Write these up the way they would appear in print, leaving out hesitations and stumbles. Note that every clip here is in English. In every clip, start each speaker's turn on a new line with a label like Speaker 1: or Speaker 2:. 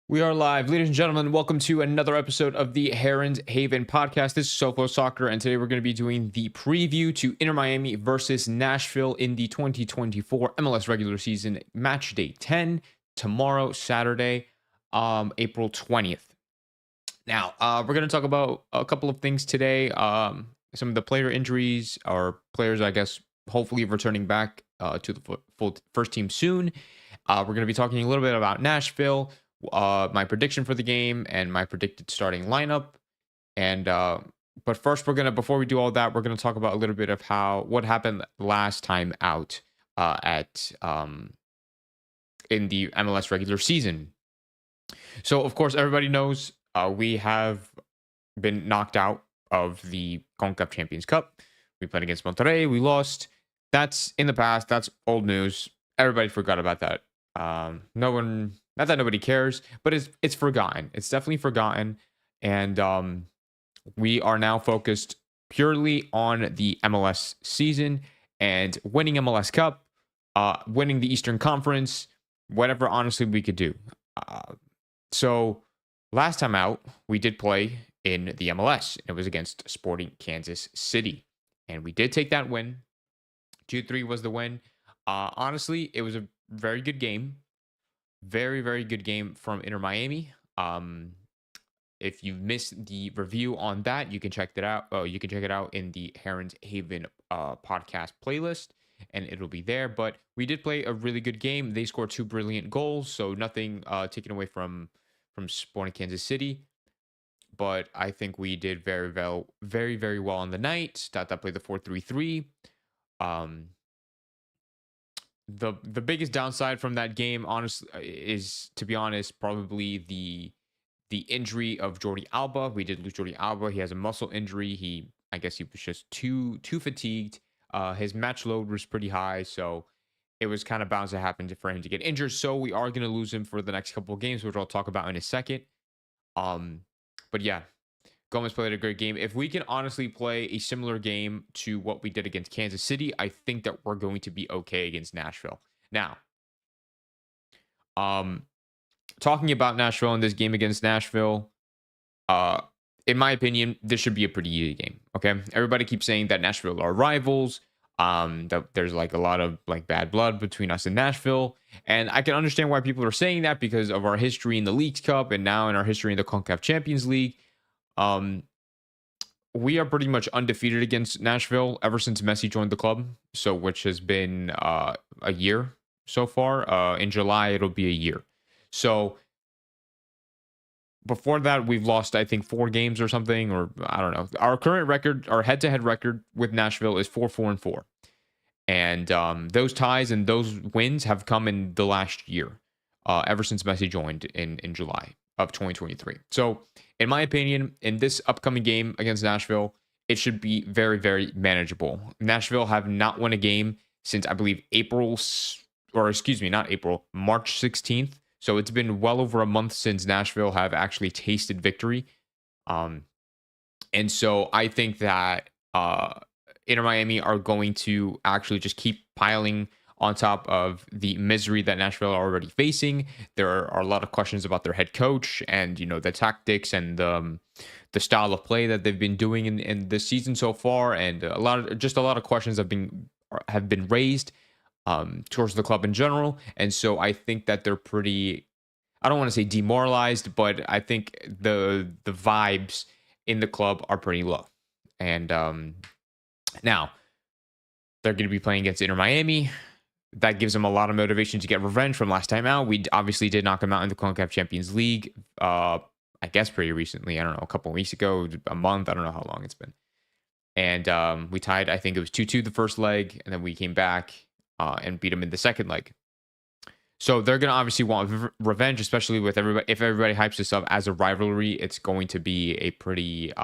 Speaker 1: We are live, ladies and gentlemen. Welcome to another episode of the Heron's Haven podcast. This is Sofo Soccer, and today we're going to be doing the preview to Inter Miami versus Nashville in the 2024 MLS Regular Season Match Day 10 tomorrow, Saturday, April 20th. Now, we're going to talk about a couple of things today. Some of the player injuries, or players, I guess, hopefully returning back to the full first team soon. We're going to be talking a little bit about Nashville, my prediction for the game, and my predicted starting lineup. And but first, before we do all that, we're gonna talk about a little bit of what happened last time out at in the MLS regular season. So, of course, everybody knows we have been knocked out of the CONCACAF Champions Cup. We played against Monterrey. We lost. That's in the past. That's old news. Everybody forgot about that. No one, not that nobody cares, but it's forgotten. It's definitely forgotten. And we are now focused purely on the MLS season and winning MLS Cup, winning the Eastern Conference, whatever honestly we could do. So last time out, we did play in the MLS. It was against Sporting Kansas City. And we did take that win. 2-3 was the win. Honestly, it was a very good game. Very, very good game from Inter Miami. If you missed the review on that, you can check that out. You can check it out in the Heron's Haven podcast playlist, and it'll be there. But we did play a really good game. They scored 2 brilliant goals, so nothing taken away from Sporting Kansas City. But I think we did very well on the night. Tata played the 4-3-3. The biggest downside from that game, honestly, is, to be honest, probably the injury of Jordi Alba. We did lose Jordi Alba. He has a muscle injury. I guess he was just too fatigued. His match load was pretty high, so it was kind of bound to happen for him to get injured. So we are going to lose him for the next couple of games, which I'll talk about in a second. But yeah, Gomez played a great game. If we can honestly play a similar game to what we did against Kansas City, I think that we're going to be okay against Nashville. Now, talking about Nashville in this game against Nashville, in my opinion, this should be a pretty easy game. Okay, everybody keeps saying that Nashville are rivals. That there's like a lot of like bad blood between us and Nashville, and I can understand why people are saying that because of our history in the Leagues Cup and now in our history in the CONCACAF Champions League. We are pretty much undefeated against Nashville ever since Messi joined the club. So, which has been a year so far. In July, it'll be a year. So, before that, we've lost, I think, 4 games or something, or I don't know. Our current record, our head-to-head record with Nashville is 4-4-4. And those ties and those wins have come in the last year, ever since Messi joined in July of 2023. So, in my opinion, in this upcoming game against Nashville, it should be very, very manageable. Nashville have not won a game since, I believe, March 16th. So it's been well over a month since Nashville have actually tasted victory. And so I think that Inter Miami are going to actually just keep piling on top of the misery that Nashville are already facing. There are a lot of questions about their head coach and, the tactics and the style of play that they've been doing in this season so far. And a lot of questions have been raised towards the club in general. And so I think that they're pretty, I don't want to say demoralized, but I think the vibes in the club are pretty low. And now they're going to be playing against Inter Miami. That gives them a lot of motivation to get revenge from last time out. We obviously did knock them out in the CONCACAF Champions League, I guess pretty recently. I don't know, a couple of weeks ago, a month. I don't know how long it's been. And we tied, I think it was 2-2 the first leg, and then we came back and beat them in the second leg. So they're going to obviously want revenge, especially with everybody. If everybody hypes this up as a rivalry, it's going to be a pretty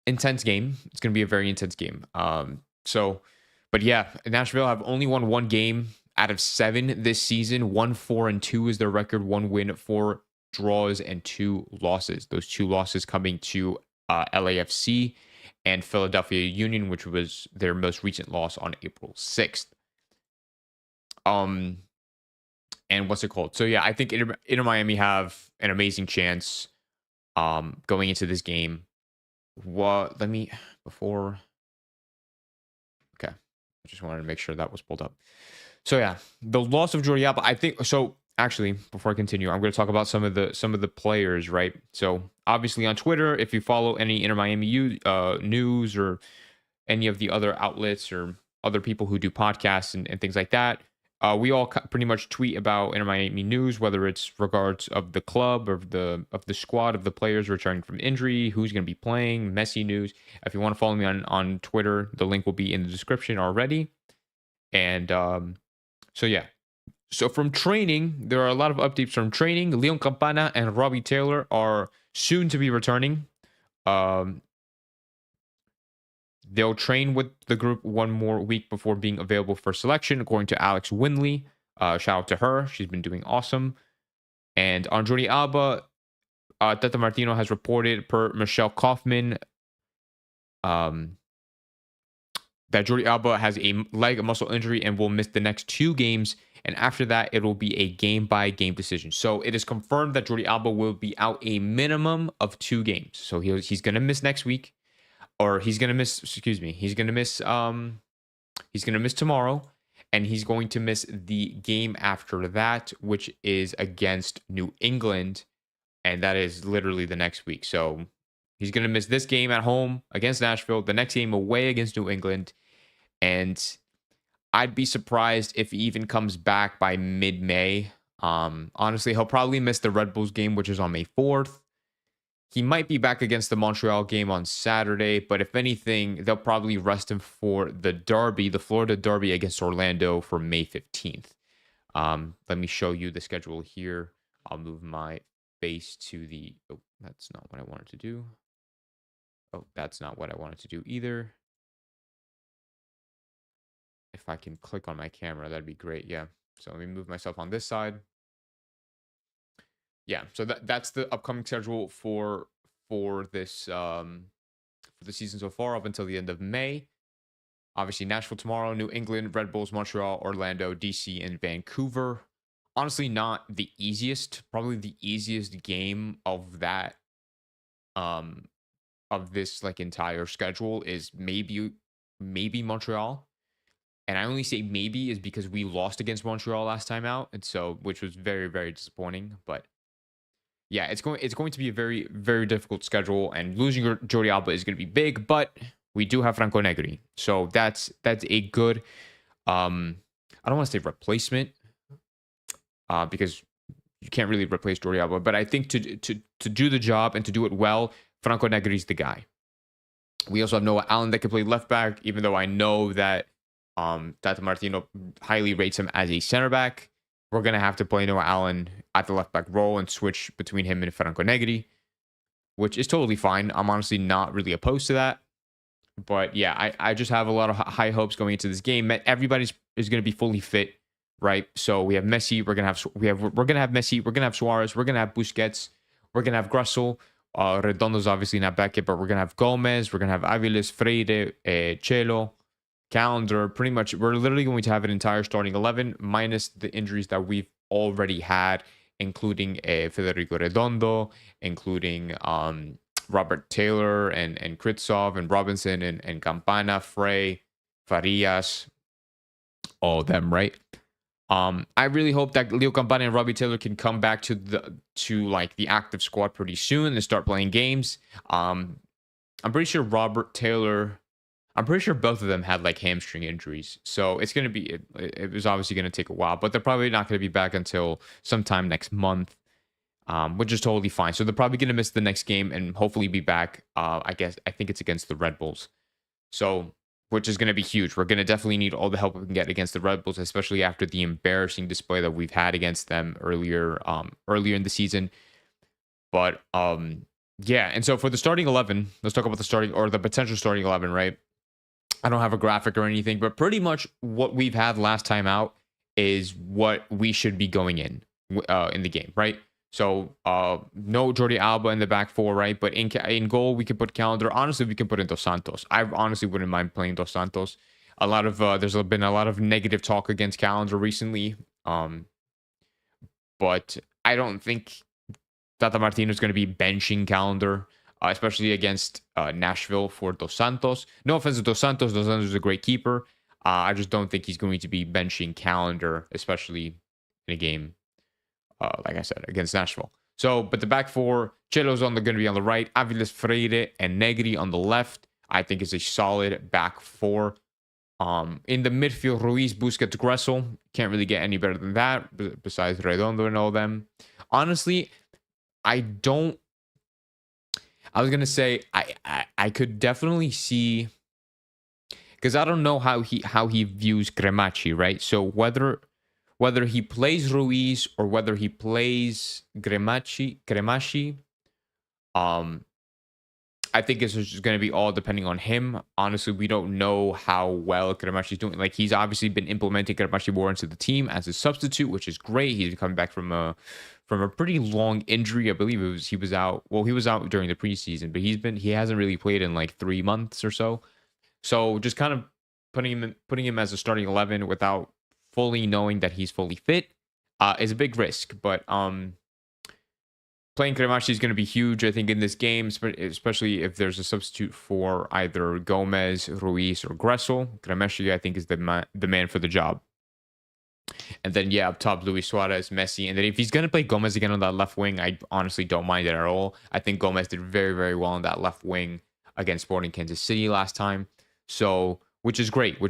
Speaker 1: intense game. It's going to be a very intense game. But yeah, Nashville have only won 1 game out of 7 this season. 1-4-2 is their record. 1 win, 4 draws, and 2 losses. Those 2 losses coming to LAFC and Philadelphia Union, which was their most recent loss on April 6th. And what's it called? So yeah, I think Inter Miami have an amazing chance going into this game. What? Let me before. Okay, I just wanted to make sure that was pulled up. So yeah, the loss of Jordi Alba, I think. So actually, before I continue, I'm going to talk about some of the players, right? So obviously on Twitter, if you follow any Inter Miami news or any of the other outlets or other people who do podcasts and things like that, we all pretty much tweet about Inter Miami news, whether it's regards of the club or of the squad of the players returning from injury, who's going to be playing, Messi news. If you want to follow me on Twitter, the link will be in the description already. And so yeah. So from training, there are a lot of updates from training. Leon Campana and Robbie Taylor are soon to be returning. Um, they'll train with the group one more week before being available for selection, according to Alex Winley. Shout out to her. She's been doing awesome. And on Jordi Alba, Tata Martino has reported per Michelle Kaufman that Jordi Alba has a leg muscle injury and will miss the next 2 games. And after that, it will be a game-by-game decision. So it is confirmed that Jordi Alba will be out a minimum of 2 games. So he's going to miss next week, or he's going to miss. Excuse me. He's going to miss. He's going to miss tomorrow, and he's going to miss the game after that, which is against New England, and that is literally the next week. So he's going to miss this game at home against Nashville, the next game away against New England, and I'd be surprised if he even comes back by mid-May. Honestly, he'll probably miss the Red Bulls game, which is on May 4th. He might be back against the Montreal game on Saturday, but if anything, they'll probably rest him for the Derby, the Florida Derby against Orlando for May 15th. Let me show you the schedule here. I'll move my face to the... Oh, that's not what I wanted to do. Oh, that's not what I wanted to do either. If I can click on my camera, that'd be great. Yeah. So let me move myself on this side. Yeah. So that's the upcoming schedule for this for the season so far up until the end of May. Obviously, Nashville tomorrow, New England, Red Bulls, Montreal, Orlando, DC, and Vancouver. Honestly, not the easiest. Probably the easiest game of that of this like entire schedule is maybe Montreal. And I only say maybe is because we lost against Montreal last time out, and so which was very, very disappointing. But yeah, it's going to be a very, very difficult schedule, and losing Jordi Alba is going to be big. But we do have Franco Negri, so that's a good. I don't want to say replacement, because you can't really replace Jordi Alba. But I think to do the job and to do it well, Franco Negri is the guy. We also have Noah Allen that can play left back, even though I know that Tata Martino highly rates him as a center back. We're going to have to play Noah Allen at the left back role and switch between him and Franco Negri, which is totally fine. I'm honestly not really opposed to that. But yeah, I just have a lot of high hopes going into this game. Everybody's is going to be fully fit, right? So we have Messi. We're gonna have Messi. We're gonna have Suarez. We're gonna have Busquets. We're gonna have Grussel. Redondo's obviously not back yet, but we're gonna have Gomez. We're gonna have Aviles, Freire, Chelo, Calendar. Pretty much, we're literally going to have an entire starting 11 minus the injuries that we've already had, including Federico Redondo, including Robert Taylor and Kritsov and Robinson and Campana, Frey, Farias, all of them, right? I really hope that Leo Campana and Robbie Taylor can come back to the active squad pretty soon and start playing games. I'm pretty sure I'm pretty sure both of them had like hamstring injuries. So it's going to be, it was obviously going to take a while, but they're probably not going to be back until sometime next month, which is totally fine. So they're probably going to miss the next game and hopefully be back. I think it's against the Red Bulls. So, which is going to be huge. We're going to definitely need all the help we can get against the Red Bulls, especially after the embarrassing display that we've had against them earlier in the season. But yeah, and so for the starting 11, let's talk about the potential starting 11, right? I don't have a graphic or anything, but pretty much what we've had last time out is what we should be going in the game, right? So no Jordi Alba in the back 4, right? But in goal, we can put Calendar. Honestly, we can put in Dos Santos. I honestly wouldn't mind playing Dos Santos. There's been a lot of negative talk against Calendar recently. but I don't think Tata Martino is going to be benching Calendar, especially against Nashville for Dos Santos. No offense to Dos Santos. Dos Santos is a great keeper. I just don't think he's going to be benching Calendar, especially in a game, like I said, against Nashville. So, but the back four, Chelo's going to be on the right, Aviles, Freire, and Negri on the left. I think is a solid back four. In the midfield, Ruiz, Busquets, Gressel. Can't really get any better than that, besides Redondo and all them. Honestly, I was gonna say I could definitely see, because I don't know how he views Cremachi, right? So whether he plays Ruiz or whether he plays Cremachi, um, I think it's just going to be all depending on him. Honestly, we don't know how well Cremachi is doing. Like, he's obviously been implementing Cremachi more into the team as a substitute, which is great. He's coming back from a pretty long injury. I believe he was out. Well, he was out during the preseason, but he hasn't really played in like 3 months or so. So just kind of putting him as a starting 11 without fully knowing that he's fully fit is a big risk. But playing Cremachi is going to be huge, I think, in this game, especially if there's a substitute for either Gomez, Ruiz, or Gressel. Cremachi, I think, is the man for the job. And then, yeah, up top, Luis Suarez, Messi. And then if he's going to play Gomez again on that left wing, I honestly don't mind it at all. I think Gomez did very, very well on that left wing against Sporting Kansas City last time. So, which is great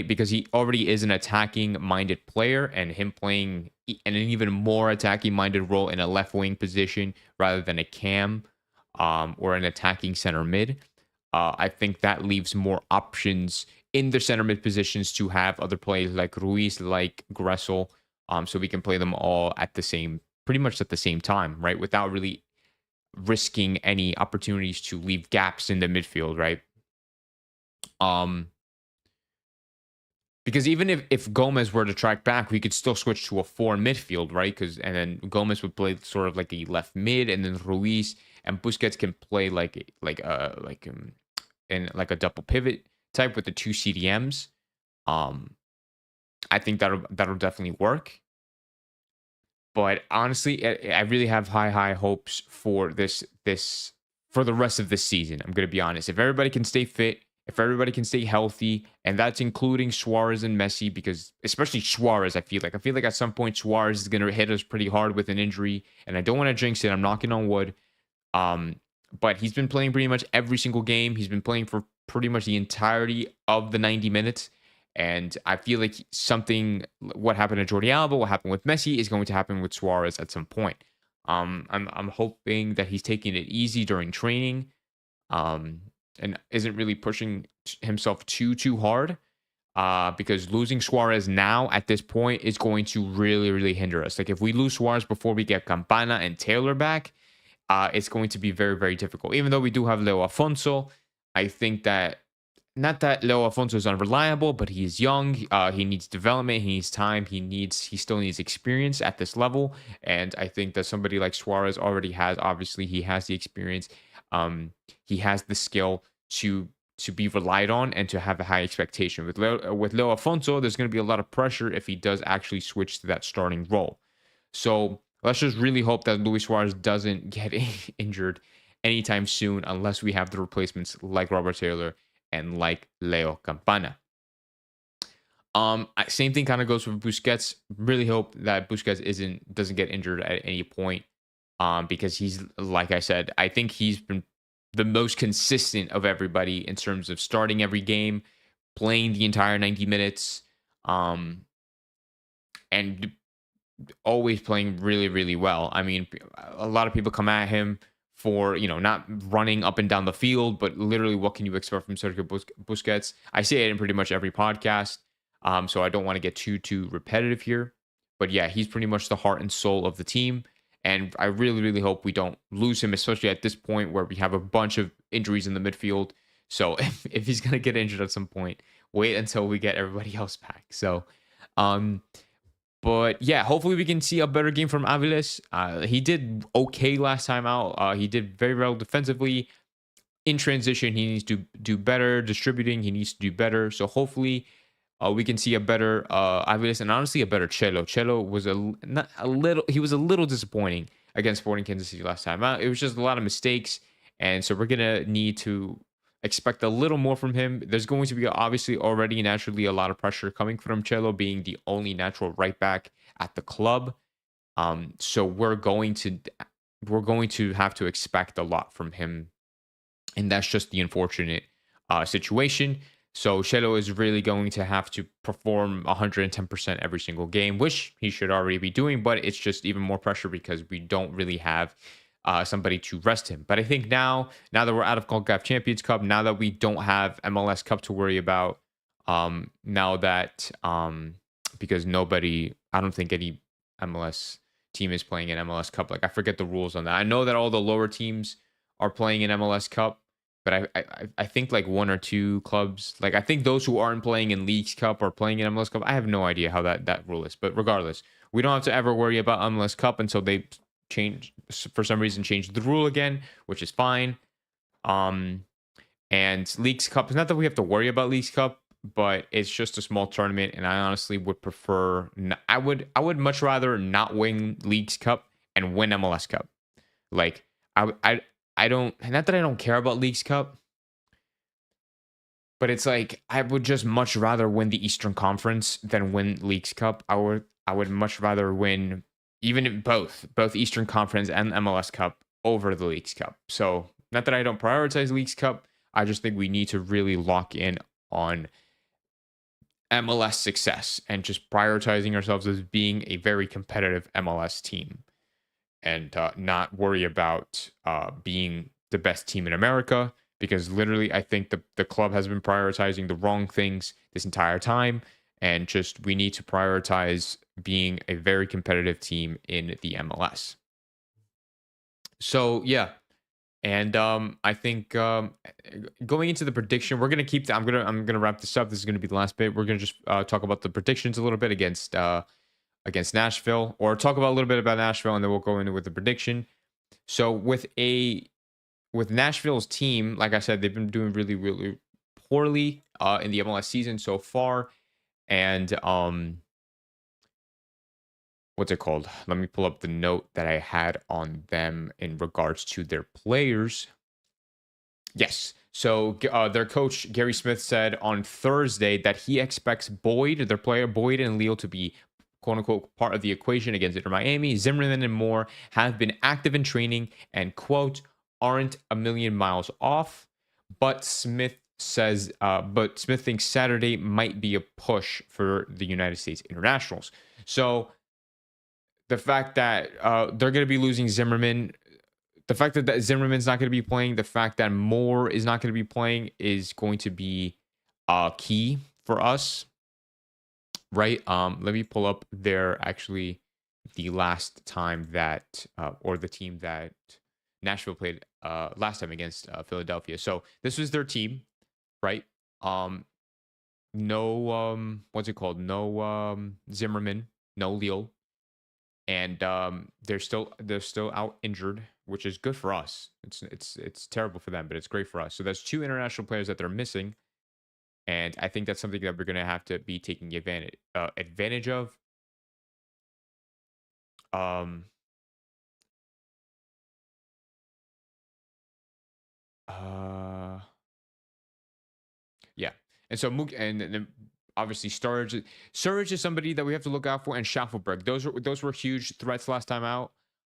Speaker 1: because he already is an attacking-minded player, and him playing an even more attacking-minded role in a left wing position rather than a cam or an attacking center mid. I think that leaves more options in the center mid positions to have other players like Ruiz, like Gressel, so we can play them all pretty much at the same time, right? Without really risking any opportunities to leave gaps in the midfield, right? Because even if Gomez were to track back, we could still switch to a 4 midfield, right? And then Gomez would play sort of like a left mid, and then Ruiz and Busquets can play in like a double pivot type with the 2 CDMs. I think that'll definitely work. But honestly, I really have high hopes for this for the rest of this season. I'm gonna be honest. If everybody can stay fit, if everybody can stay healthy, and that's including Suarez and Messi, because especially Suarez, I feel like at some point Suarez is gonna hit us pretty hard with an injury, and I don't want to jinx it. I'm knocking on wood. But he's been playing pretty much every single game. He's been playing for pretty much the entirety of the 90 minutes. And I feel like what happened to Jordi Alba, what happened with Messi, is going to happen with Suarez at some point. I'm hoping that he's taking it easy during training, and isn't really pushing himself too hard. Because losing Suarez now at this point is going to really hinder us. Like, if we lose Suarez before we get Campana and Taylor back, it's going to be very difficult. Even though we do have Leo Afonso, I think that, not that Leo Afonso is unreliable, but he's young. He needs development. He needs time. He still needs experience at this level. And I think that somebody like Suarez already has. Obviously, he has the experience. He has the skill to be relied on and to have a high expectation. With Leo Afonso, there's going to be a lot of pressure if he does actually switch to that starting role. So let's just really hope that Luis Suarez doesn't get injured anytime soon, unless we have the replacements like Robert Taylor and like Leo Campana. Same thing kind of goes for Busquets. Really hope that Busquets doesn't get injured at any point. Because he's, like I said, I think he's been the most consistent of everybody in terms of starting every game, playing the entire 90 minutes, and always playing really well. I mean, a lot of people come at him for, not running up and down the field, but literally, what can you expect from Sergio Busquets? I say it in pretty much every podcast, so I don't want to get too repetitive here. But yeah, he's pretty much the heart and soul of the team, and I really hope we don't lose him, especially at this point where we have a bunch of injuries in the midfield. So if he's gonna get injured at some point, wait until we get everybody else back. So, but yeah, hopefully we can see a better game from Aviles. He did okay last time out. He did very well defensively. In transition, he needs to do better. Distributing, he needs to do better. So hopefully we can see a better Aviles and honestly a better Chelo. Chelo was not a little he was a little disappointing against Sporting Kansas City last time. It was just a lot of mistakes, and so we're gonna need to expect a little more from him. There's going to be obviously already naturally a lot of pressure coming from Chelo being the only natural right back at the club. So we're going to have to expect a lot from him, and that's just the unfortunate situation. So Shelo is really going to have to perform 110% every single game, which he should already be doing, but it's just even more pressure because we don't really have somebody to rest him. But I think now that we're out of CONCACAF Champions Cup, now that we don't have MLS Cup to worry about, now that because I don't think any MLS team is playing an MLS Cup. Like I forget the rules on that. I know that all the lower teams are playing an MLS Cup, but I think like one or two clubs, like I think those who aren't playing in Leagues Cup are playing in MLS Cup. I have no idea how that rule is, but regardless, we don't have to ever worry about MLS Cup until they for some reason change the rule again, which is fine. And Leagues Cup, it's not that we have to worry about Leagues Cup, but it's just a small tournament, and I honestly would prefer. I would much rather not win Leagues Cup and win MLS Cup. Like I don't, not that I don't care about Leagues Cup, but it's like I would just much rather win the Eastern Conference than win Leagues Cup. I would much rather win even both Eastern Conference and MLS Cup over the Leagues Cup. So not that I don't prioritize Leagues Cup, I just think we need to really lock in on MLS success and just prioritizing ourselves as being a very competitive MLS team, and not worry about being the best team in America, because literally I think the club has been prioritizing the wrong things this entire time, and just we need to prioritize being a very competitive team in the MLS. So yeah, and I think going into the prediction, we're gonna keep. I'm gonna wrap this up. This is gonna be the last bit. We're gonna just talk about the predictions a little bit against Nashville, or talk about a little bit about Nashville, and then we'll go into with the prediction. So with Nashville's team, like I said, they've been doing really, really poorly in the MLS season so far. And what's it called? Let me pull up the note that I had on them in regards to their players. Yes. So their coach, Gary Smith, said on Thursday that he expects their player Boyd and Leo, to be quote unquote part of the equation against Inter Miami. Zimmerman and Moore have been active in training and quote aren't a million miles off. But Smith thinks Saturday might be a push for the United States internationals. So the fact that they're going to be losing Zimmerman, the fact that Zimmerman's not going to be playing, the fact that Moore is not going to be playing is going to be key for us, right? Let me pull up the last time that or the team that Nashville played last time against Philadelphia. So this was their team, right? No, what's it called? No Zimmerman, no Leal, and they're still out injured, which is good for us. It's terrible for them, but it's great for us. So there's two international players that they're missing, and I think that's something that we're gonna have to be taking advantage of. Um. Uh. Yeah, and so and then obviously Sturridge is somebody that we have to look out for, and Schaffelberg. Those were huge threats last time out.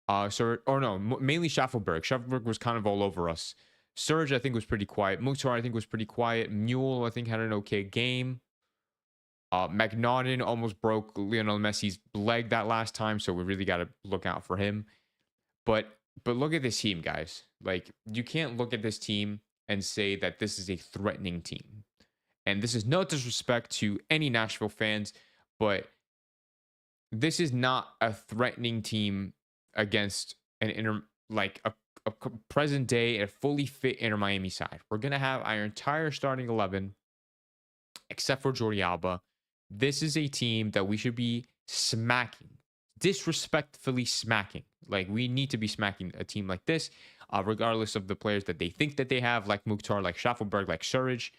Speaker 1: Or no, mainly Schaffelberg. Schaffelberg was kind of all over us. Sturridge, I think, was pretty quiet. Mukhtar, I think, was pretty quiet. Mule, I think, had an okay game. McNaughton almost broke Lionel Messi's leg that last time, so we really got to look out for him. But look at this team, guys. Like, you can't look at this team and say that this is a threatening team. And this is no disrespect to any Nashville fans, but this is not a threatening team against a present day, a fully fit Inter Miami side. We're gonna have our entire starting 11, except for Jordi Alba. This is a team that we should be smacking, disrespectfully smacking. Like, we need to be smacking a team like this, regardless of the players that they think that they have, like Mukhtar, like Schaffelberg, like Sturridge.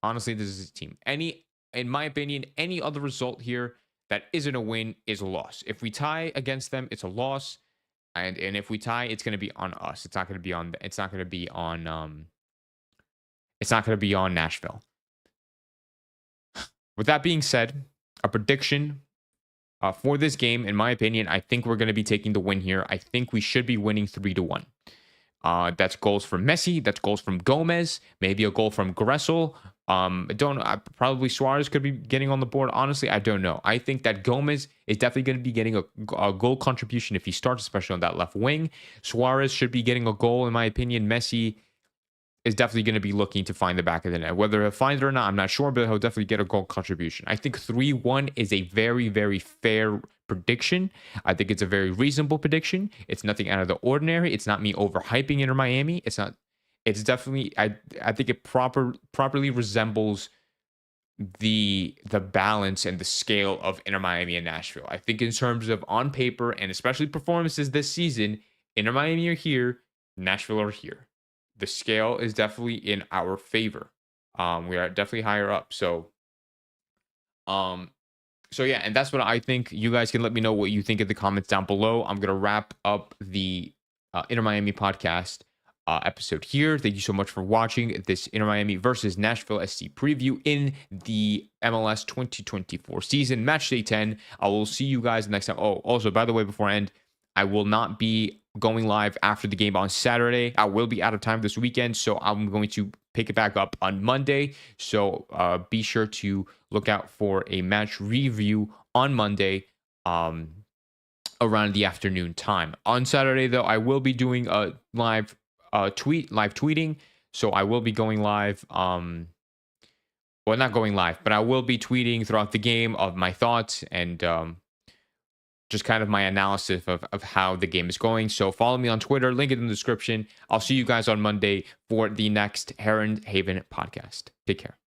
Speaker 1: Honestly, this is a team. In my opinion, any other result here that isn't a win is a loss. If we tie against them, it's a loss. And if we tie, it's going to be on us. It's not going to be on. It's not going to be on. It's not going to be on Nashville. With that being said, a prediction for this game, in my opinion, I think we're going to be taking the win here. I think we should be winning 3-1. That's goals from Messi. That's goals from Gomez. Maybe a goal from Gressel. Probably Suarez could be getting on the board. Honestly, I don't know. I think that Gomez is definitely going to be getting a goal contribution if he starts, especially on that left wing. Suarez should be getting a goal, in my opinion. Messi is definitely going to be looking to find the back of the net. Whether he'll find it or not, I'm not sure, but he'll definitely get a goal contribution. I think 3-1 is a very, very fair prediction. I think it's a very reasonable prediction. It's nothing out of the ordinary. It's not me overhyping Inter Miami. It's not. It's definitely. I think it properly resembles the balance and the scale of Inter Miami and Nashville. I think in terms of on paper and especially performances this season, Inter Miami are here, Nashville are here. The scale is definitely in our favor. We are definitely higher up. Um, so yeah, and that's what I think. You guys can let me know what you think in the comments down below. I'm gonna wrap up the Inter Miami podcast episode here. Thank you so much for watching this Inter Miami versus Nashville SC preview in the MLS 2024 season, match day 10. I will see you guys next time. Oh, also, by the way, before I end, I will not be going live after the game on Saturday. I will be out of time this weekend, so I'm going to pick it back up on Monday. So be sure to look out for a match review on Monday around the afternoon time. On Saturday, though, I will be doing a live tweeting. So I will be going live. Well, not going live, but I will be tweeting throughout the game of my thoughts and just kind of my analysis of how the game is going. So follow me on Twitter, link it in the description. I'll see you guys on Monday for the next Heron Haven podcast. Take care.